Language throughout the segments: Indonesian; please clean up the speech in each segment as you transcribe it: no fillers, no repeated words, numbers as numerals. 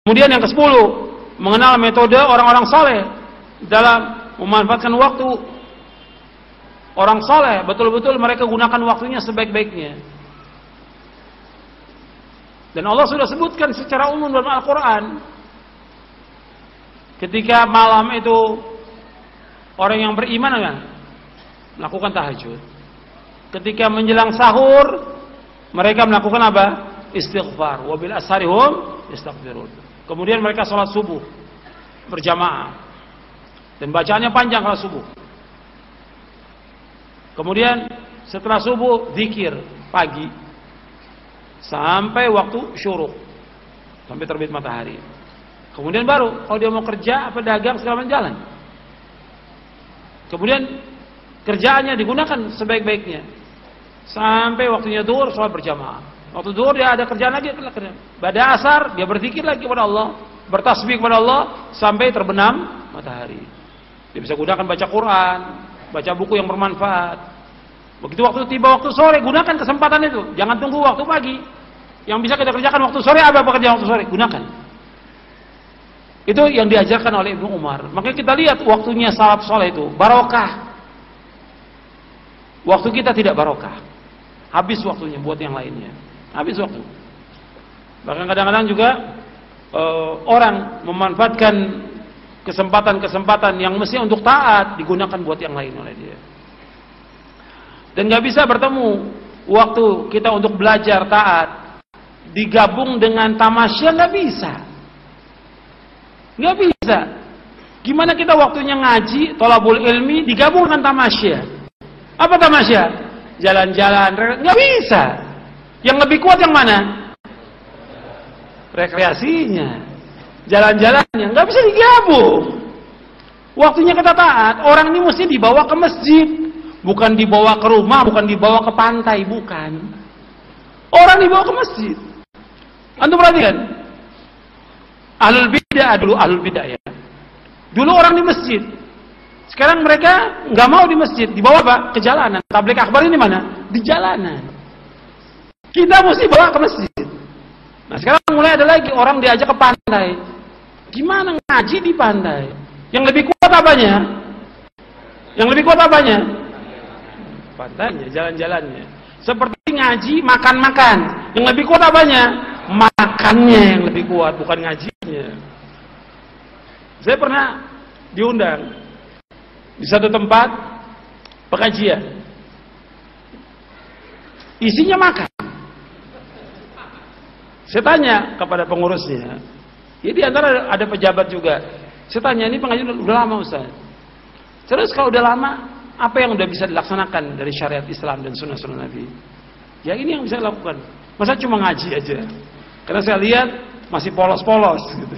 Kemudian yang ke-10, mengenal metode orang-orang saleh dalam memanfaatkan waktu. Orang saleh betul-betul mereka gunakan waktunya sebaik-baiknya. Dan Allah sudah sebutkan secara umum dalam Al-Quran, ketika malam itu orang yang beriman kan melakukan tahajud. Ketika menjelang sahur mereka melakukan apa? Istighfar. Wabil asharihum yastaghfirun. Kemudian mereka sholat subuh berjamaah dan bacaannya panjang kalau subuh. Kemudian setelah subuh zikir pagi sampai waktu syuruk, sampai terbit matahari. Kemudian baru kalau dia mau kerja apa dagang segala macam jalan. Kemudian kerjaannya digunakan sebaik-baiknya sampai waktunya zuhur sholat berjamaah. Waktu zuhur dia ada kerjaan lagi, pada asar dia berzikir lagi kepada Allah, bertasbih kepada Allah sampai terbenam matahari. Dia bisa gunakan baca Quran, baca buku yang bermanfaat. Begitu waktu tiba waktu sore, gunakan kesempatan itu. Jangan tunggu waktu pagi. Yang bisa kita kerjakan waktu sore, apa pekerjaan waktu sore? Gunakan. Itu yang diajarkan oleh Ibnu Umar. Makanya kita lihat waktunya salaf saleh itu barokah. Waktu kita tidak barokah. Habis waktunya buat yang lainnya. Habis waktu. Bahkan kadang-kadang juga orang memanfaatkan kesempatan-kesempatan yang mestinya untuk taat digunakan buat yang lain oleh dia. Dan nggak bisa bertemu waktu kita untuk belajar taat digabung dengan tamasya, nggak bisa. Nggak bisa. Gimana kita waktunya ngaji, thalabul ilmi digabung dengan tamasya? Apa tamasya? Jalan-jalan, nggak bisa. Yang lebih kuat yang mana? Rekreasinya, jalan-jalannya, nggak bisa digabung. Waktunya kita taat, orang ini mesti dibawa ke masjid, bukan dibawa ke rumah, bukan dibawa ke pantai, bukan. Orang dibawa ke masjid. Antum perhatikan, ahlul bidah dulu, ahlul bidah ya. Dulu orang di masjid, sekarang mereka nggak mau di masjid, dibawa apa? Ke jalanan. Tabligh akbar ini mana? Di jalanan. Kita mesti bawa ke masjid. Nah sekarang mulai ada lagi orang diajak ke pantai. Gimana ngaji di pantai? Yang lebih kuat apanya? Yang lebih kuat apanya? Pantainya, jalan-jalannya. Seperti ngaji, makan-makan. Yang lebih kuat apanya? Makannya yang lebih kuat, bukan ngajinya. Saya pernah diundang di satu tempat pengajian. Isinya makan. Saya tanya kepada pengurusnya, ya di antara ada pejabat juga. Saya tanya, ini pengajian udah lama Ustaz. Terus kalau udah lama, apa yang udah bisa dilaksanakan dari syariat Islam dan sunnah-sunnah Nabi? Ya ini yang bisa dilakukan. Masa cuma ngaji aja? Karena saya lihat masih polos-polos gitu.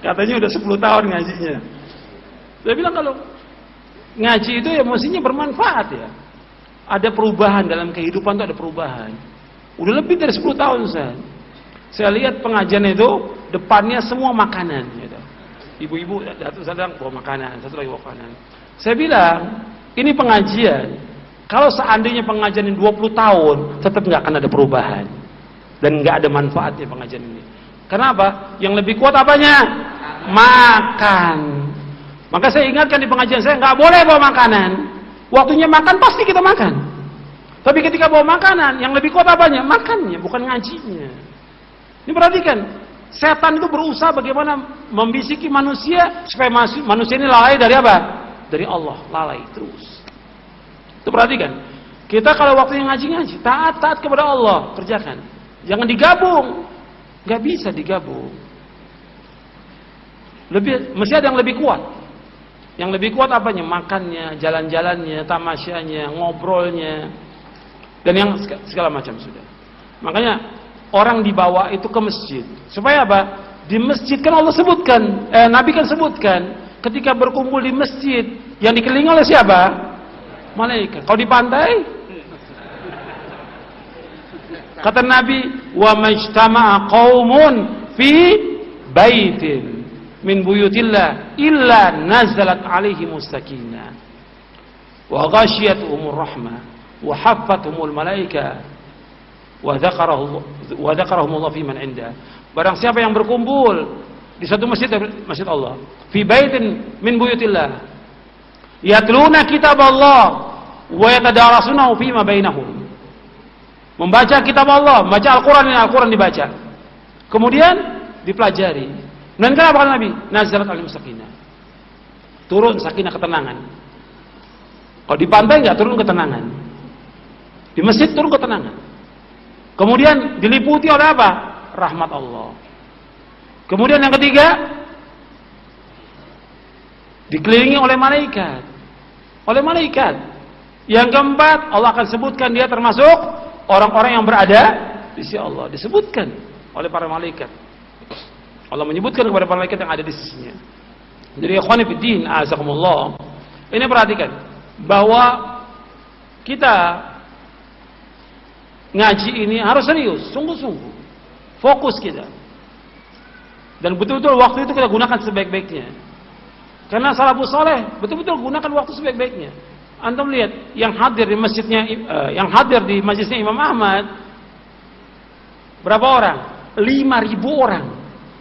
Katanya udah 10 tahun ngajinya. Saya bilang kalau ngaji itu ya mestinya bermanfaat ya. Ada perubahan dalam kehidupan, itu ada perubahan. Udah lebih dari 10 tahun saya lihat pengajian itu depannya semua makanan gitu. Ibu-ibu satu sedang bawa makanan, satu lagi bawa makanan. Saya bilang, ini pengajian. Kalau seandainya pengajian ini 20 tahun, tetap nggak akan ada perubahan. Dan nggak ada manfaatnya pengajian ini. Kenapa? Yang lebih kuat apanya? Makan. Maka saya ingatkan di pengajian saya, nggak boleh bawa makanan. Waktunya makan pasti kita makan. Tapi ketika bawa makanan, yang lebih kuat apanya? Makannya, bukan ngajinya. Ini perhatikan, setan itu berusaha bagaimana membisiki manusia supaya manusia ini lalai dari apa? Dari Allah, lalai terus. Itu perhatikan. Kita kalau waktunya ngaji-ngaji, taat kepada Allah, kerjakan. Jangan digabung. Gak bisa digabung. Mesti ada yang lebih kuat. Yang lebih kuat apanya? Makannya, jalan-jalannya, tamasyanya, ngobrolnya. Dan yang segala macam sudah. Makanya orang dibawa itu ke masjid. Supaya apa? Di masjid kan Allah sebutkan, Nabi kan sebutkan, ketika berkumpul di masjid, yang dikelilingi oleh siapa? Malaikat. Kalau di pantai, kata Nabi, wa majtama'a qaumun fi baitin min buyutillah illa nazalat alaihimus sakinah wa ghashiyatuhumur rahmah wa haffathumul malaika wa wa dzakarahumullah fi man 'inda. Barang siapa yang berkumpul di satu masjid Allah, fi baitin min buyutillah, yatluna kitaballah wa yatadarasunahu fima bainahum. Membaca kitab Allah, membaca Al-Qur'an dibaca. Kemudian dipelajari. Dan kenapa kata Nabi? Nazalat alaihim sakinah. Turun sakinah, ketenangan. Kalau di pantai enggak turun ketenangan. Di masjid turun ketenangan. Kemudian diliputi oleh apa? Rahmat Allah. Kemudian yang ketiga, dikelilingi oleh malaikat. Oleh malaikat. Yang keempat, Allah akan sebutkan dia termasuk orang-orang yang berada di sisi Allah. Disebutkan oleh para malaikat. Allah menyebutkan kepada para malaikat yang ada di sisinya. Jadi ikhwani fiddin, azakumullah. Ini perhatikan bahwa kita ngaji ini harus serius, sungguh-sungguh. Fokus kita. Dan betul-betul waktu itu kita gunakan sebaik-baiknya. Karena salafus saleh betul-betul gunakan waktu sebaik-baiknya. Antum lihat yang hadir di masjidnya, majelisnya Imam Ahmad berapa orang? 5.000 orang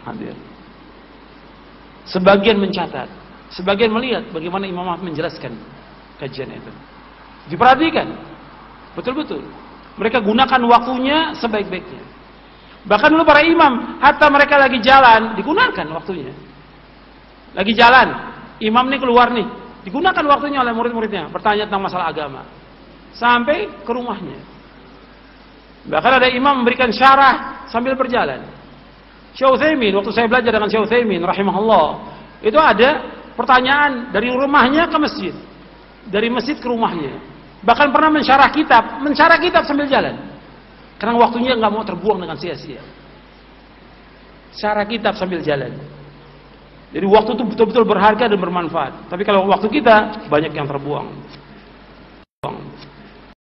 hadir. Sebagian mencatat, sebagian melihat bagaimana Imam Ahmad menjelaskan kajian itu. Diperhatikan betul-betul. Mereka gunakan waktunya sebaik-baiknya. Bahkan dulu para imam, hatta mereka lagi jalan, digunakan waktunya. Lagi jalan, imam nih keluar nih, digunakan waktunya oleh murid-muridnya, bertanya tentang masalah agama. Sampai ke rumahnya. Bahkan ada imam memberikan syarah sambil berjalan. Syekh Utsaimin, waktu saya belajar dengan Syekh Utsaimin rahimahullah, itu ada pertanyaan dari rumahnya ke masjid. Dari masjid ke rumahnya. Bahkan pernah mensyarah kitab sambil jalan. Karena waktunya nggak mau terbuang dengan sia-sia. Syarah kitab sambil jalan. Jadi waktu itu betul-betul berharga dan bermanfaat. Tapi kalau waktu kita banyak yang terbuang.